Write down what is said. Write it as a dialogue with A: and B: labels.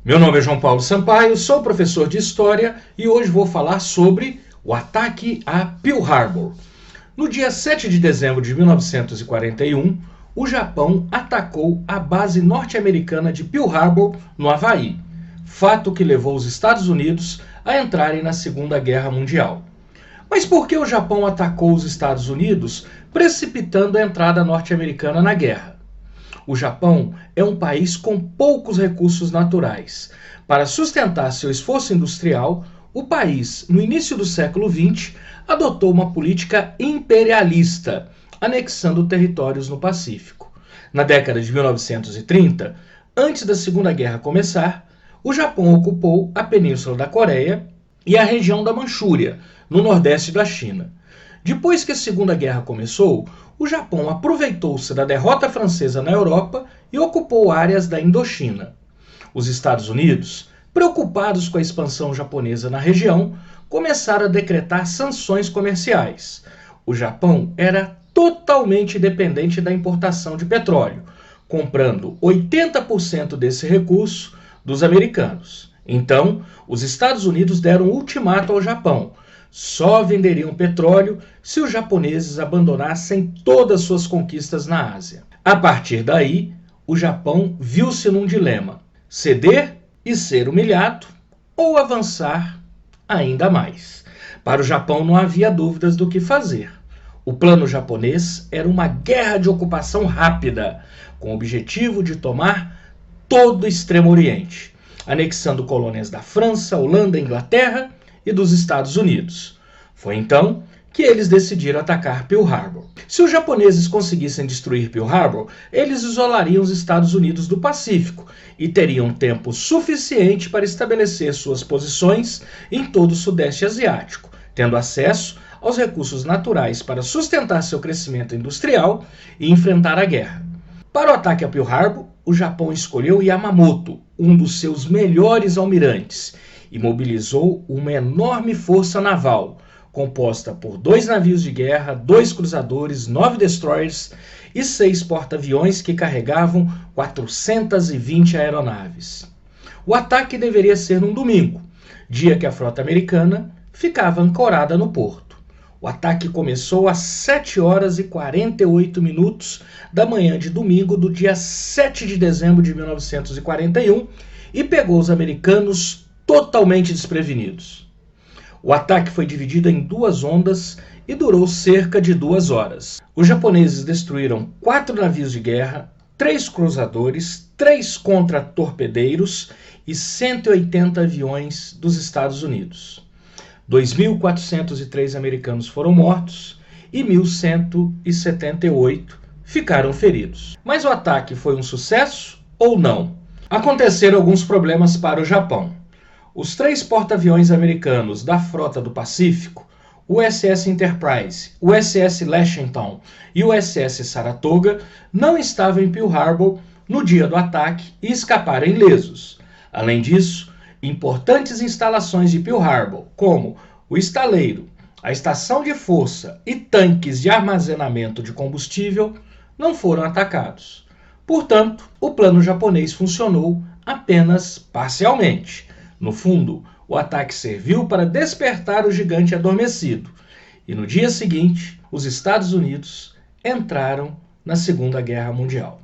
A: Meu nome é João Paulo Sampaio, sou professor de História e hoje vou falar sobre o ataque a Pearl Harbor. No dia 7 de dezembro de 1941, o Japão atacou a base norte-americana de Pearl Harbor, no Havaí, fato que levou os Estados Unidos a entrarem na Segunda Guerra Mundial. Mas por que o Japão atacou os Estados Unidos, precipitando a entrada norte-americana na guerra? O Japão é um país com poucos recursos naturais. Para sustentar seu esforço industrial, o país, no início do século XX, adotou uma política imperialista, anexando territórios no Pacífico. Na década de 1930, antes da Segunda Guerra começar, o Japão ocupou a Península da Coreia e a região da Manchúria, no nordeste da China. Depois que a Segunda Guerra começou, o Japão aproveitou-se da derrota francesa na Europa e ocupou áreas da Indochina. Os Estados Unidos, preocupados com a expansão japonesa na região, começaram a decretar sanções comerciais. O Japão era totalmente dependente da importação de petróleo, comprando 80% desse recurso dos americanos. Então, os Estados Unidos deram um ultimato ao Japão: só venderiam petróleo se os japoneses abandonassem todas suas conquistas na Ásia. A partir daí, o Japão viu-se num dilema: ceder e ser humilhado ou avançar ainda mais. Para o Japão não havia dúvidas do que fazer. O plano japonês era uma guerra de ocupação rápida, com o objetivo de tomar todo o Extremo Oriente, anexando colônias da França, Holanda, Inglaterra e dos Estados Unidos. Foi então que eles decidiram atacar Pearl Harbor. Se os japoneses conseguissem destruir Pearl Harbor, eles isolariam os Estados Unidos do Pacífico e teriam tempo suficiente para estabelecer suas posições em todo o Sudeste Asiático, tendo acesso aos recursos naturais para sustentar seu crescimento industrial e enfrentar a guerra. Para o ataque a Pearl Harbor, o Japão escolheu Yamamoto, um dos seus melhores almirantes, e mobilizou uma enorme força naval, composta por 2 navios de guerra, 2 cruzadores, 9 destroyers e 6 porta-aviões que carregavam 420 aeronaves. O ataque deveria ser num domingo, dia que a frota americana ficava ancorada no porto. O ataque começou às 7 horas e 48 minutos da manhã de domingo do dia 7 de dezembro de 1941 e pegou os americanos totalmente desprevenidos. O ataque foi dividido em 2 ondas e durou cerca de 2 horas. Os japoneses destruíram 4 navios de guerra, 3 cruzadores, 3 contra-torpedeiros e 180 aviões dos Estados Unidos. 2.403 americanos foram mortos e 1.178 ficaram feridos. Mas o ataque foi um sucesso ou não? Aconteceram alguns problemas para o Japão. Os 3 porta-aviões americanos da Frota do Pacífico, o USS Enterprise, o USS Lexington e o USS Saratoga, não estavam em Pearl Harbor no dia do ataque e escaparam ilesos. Além disso, importantes instalações de Pearl Harbor, como o estaleiro, a estação de força e tanques de armazenamento de combustível, não foram atacados. Portanto, o plano japonês funcionou apenas parcialmente. No fundo, o ataque serviu para despertar o gigante adormecido, e no dia seguinte, os Estados Unidos entraram na Segunda Guerra Mundial.